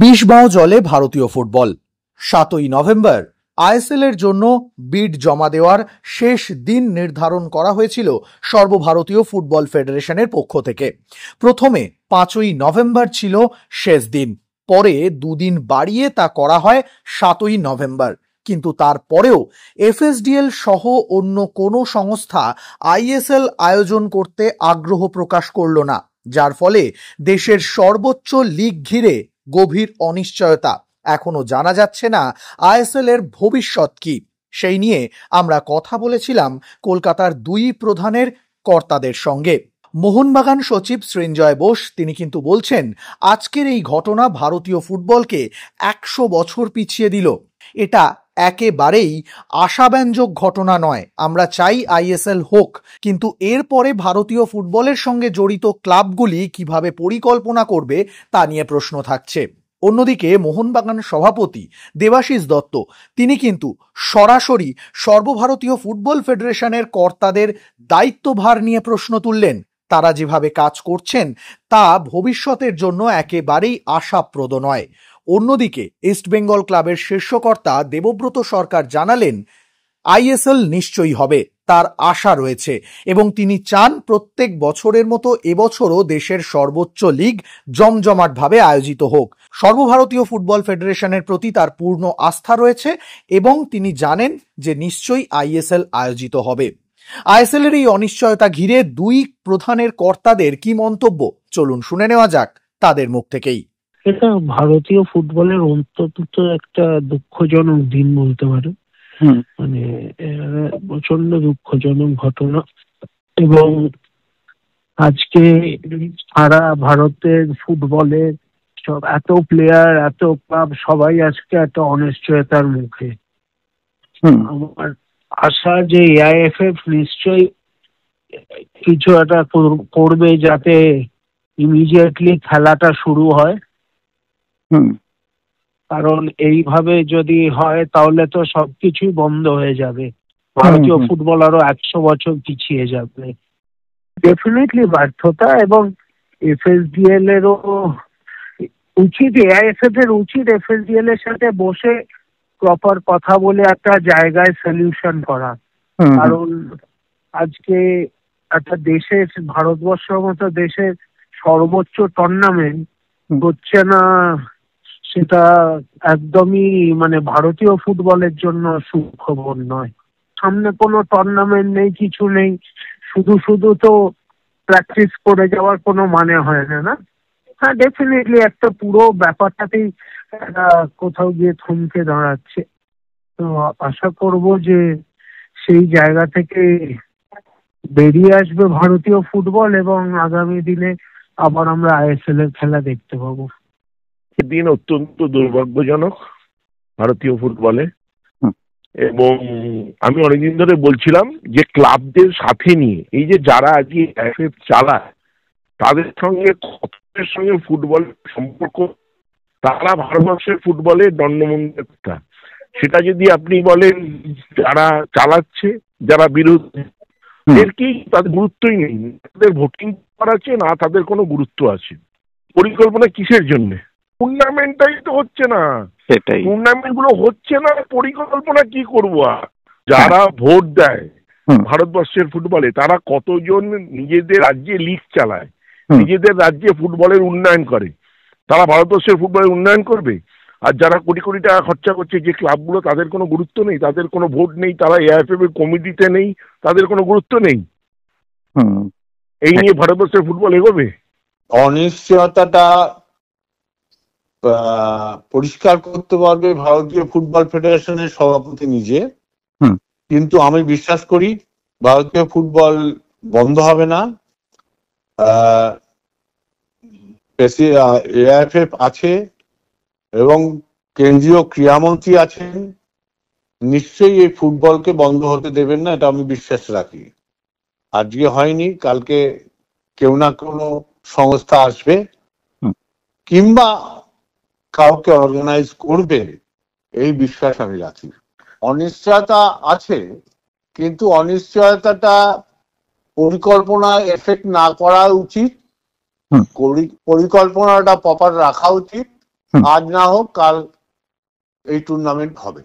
বিষবাও জলে ভারতীয় football. 7ই November ISL এর জন্য বিড জমা দেওয়ার শেষ দিন নির্ধারণ করা হয়েছিল সর্বভারতীয় ফুটবল ফেডারেশনের পক্ষ থেকে। প্রথমে 5ই নভেম্বর ছিল শেষ দিন, পরে দুদিন বাড়িয়ে তা করা হয় 7ই নভেম্বর। কিন্তু তারপরেও এফএসডিএল সহ অন্য কোনো সংস্থা আইএসএল আয়োজন করতে আগ্রহ প্রকাশ করল না, যার ফলে দেশের সর্বোচ্চ লিগ ঘিরে গভীর অনিশ্চয়তা। এখনো জানা যাচ্ছে না আইএসএল এর ভবিষ্যৎ কি। সেই নিয়ে আমরা কথা বলেছিলাম কলকাতার দুই প্রধানের কর্তাদের সঙ্গে। মোহনবাগান সচিব সৃঞ্জয় বোস তিনি কিন্তু বলছেন, আজকের এই ঘটনা ভারতীয় ফুটবলকে 100 বছর পিছিয়ে দিল। এটা একেবারেই আশাব্যঞ্জক ঘটনা নয়। আমরা চাই আইএসএল হোক, কিন্তু এরপরে ভারতীয় ফুটবলের সঙ্গে জড়িত ক্লাবগুলি কিভাবে পরিকল্পনা করবে তা নিয়ে প্রশ্ন থাকছে। অন্যদিকে মোহনবাগান সভাপতি দেবাশিস দত্ত তিনি কিন্তু সরাসরি সর্বভারতীয় ফুটবল ফেডারেশনের কর্তাদের দায়িত্বভার নিয়ে প্রশ্ন তুললেন। তারা যেভাবে কাজ করছেন তা ভবিষ্যতের জন্য একেবারেই আশাপ্রদ নয়। অন্যদিকে ইস্টবেঙ্গল ক্লাবের শীর্ষকর্তা দেবব্রত সরকার জানালেন, আইএসএল নিশ্চয়ই হবে, তার আশা রয়েছে এবং তিনি চান প্রত্যেক বছরের মতো এবছরও দেশের সর্বোচ্চ লিগ জমজমাটভাবে আয়োজিত হোক। সর্বভারতীয় ফুটবল ফেডারেশনের প্রতি তার পূর্ণ আস্থা রয়েছে এবং তিনি জানেন যে নিশ্চয়ই আইএসএল আয়োজিত হবে। আইএসএল এর এই অনিশ্চয়তা ঘিরে দুই প্রধানের কর্তাদের কি মন্তব্য, চলুন শুনে নেওয়া যাক তাদের মুখ থেকেই। এটা ভারতীয় ফুটবলের অন্তত একটা দুঃখজনক দিন বলতে পারে। মানে প্রচন্ড দুঃখজনক ঘটনা, এবং আজকে সারা ভারতের ফুটবলে সব এত প্লেয়ার, এত ক্লাব, সবাই আজকে একটা অনিশ্চয়তার মুখে। আমার আশা যে এআইএফএফ নিশ্চয়ই কিছু একটা করবে যাতে ইমিডিয়েটলি খেলাটা শুরু হয়, কারণ এইভাবে যদি হয় তাহলে তো সবকিছুই বন্ধ হয়ে যাবে। ভারতীয় ফুটবল আরো 100 বছর পিছিয়ে যাবে। ডেফিনেটলি ব্যর্থতা, এবং এফএসডিএল এরও উচিত, এআইএফএফ এর উচিত এফএসডিএল এর সাথে বসে প্রপার কথা বলে একটা জায়গায় সলিউশন করা। কারণ আজকে একটা দেশের, ভারতবর্ষের মতো দেশের সর্বোচ্চ টুর্নামেন্ট হচ্ছে না, সেটা একদমই মানে ভারতীয় ফুটবলের জন্য সুখবর নয়। সামনে কোনো টুর্নামেন্ট নেই, কিছু নেই, শুধু শুধু তো প্র্যাকটিস করে যাওয়ার কোনো মানে হয় না, না? হ্যাঁ, ডেফিনেটলি একটা পুরো ব্যাপারটাতেই কোথাও গিয়ে থমকে দাঁড়াচ্ছে। তো আশা করব যে সেই জায়গা থেকে বেরিয়ে আসবে ভারতীয় ফুটবল, এবং আগামী দিনে আবার আমরা আইএসএল এর খেলা দেখতে পাবো। দিন অত্যন্ত দুর্ভাগ্যজনক ভারতীয় ফুটবলে, এবং আমি অনেকদিন ধরে বলছিলাম যে ক্লাবদের সাথে নিয়ে এই যে যারা আজকে এফএফ চালায় তাদের সঙ্গে ফুটবল সম্পর্ক, তারা ভারতবর্ষের ফুটবলের দণ্ডমুণ্ডতা। সেটা যদি আপনি বলেন যারা চালাচ্ছে, যারা বিরোধী, এদেরকেই তাদের গুরুত্বই নেই। তাদের ভোটিং করাচ্ছে না, তাদের কোনো গুরুত্ব আছে? পরিকল্পনা কিসের জন্য? টুর্নামেন্টটাই তো হচ্ছে না, সেটাই টুর্নামেন্ট গুলো হচ্ছে না, পরিকল্পনা কি করবো? যারা ভোট দেয় ভারতবর্ষের ফুটবলে, তারা কতজন নিজেদের রাজ্যে লিগ চালায়, নিজেদের রাজ্যে ফুটবলের উন্নয়ন করে, তারা ভারতবর্ষের ফুটবলের উন্নয়ন করবে? আর যারা কোটি কোটি টাকা খরচা করছে যে ক্লাবগুলো, তাদের কোনো গুরুত্ব নেই, তাদের কোনো ভোট নেই, তারা এআইএফএফ এর কমিটিতে নেই, তাদের কোনো গুরুত্ব নেই। এই নিয়ে ভারতবর্ষের ফুটবল এগোবে? অনিশ্চয়তাটা পরিষ্কার করতে পারবে ভারতীয় ফুটবল ফেডারেশনের সভাপতি নিজে, কিন্তু আমি বিশ্বাস করি ভারতীয় ফুটবল বন্ধ হবে না। এআইএফএফ আছে এবং কেন্দ্রীয় ক্রীড়ামন্ত্রী আছেন, নিশ্চয়ই এই ফুটবলকে বন্ধ হতে দেবেন না, এটা আমি বিশ্বাস রাখি। আজকে হয়নি, কালকে কেউ না কোনো সংস্থা আসবে কিংবা কাউকে অর্গানাইজ করবে, এই বিশ্বাস আমি রাখি। অনিশ্চয়তা আছে, কিন্তু অনিশ্চয়তাটা পরিকল্পনা এফেক্ট না করা উচিত, পরিকল্পনাটা প্রপার রাখা উচিত, আজ না হোক কাল এই টুর্নামেন্ট হবে।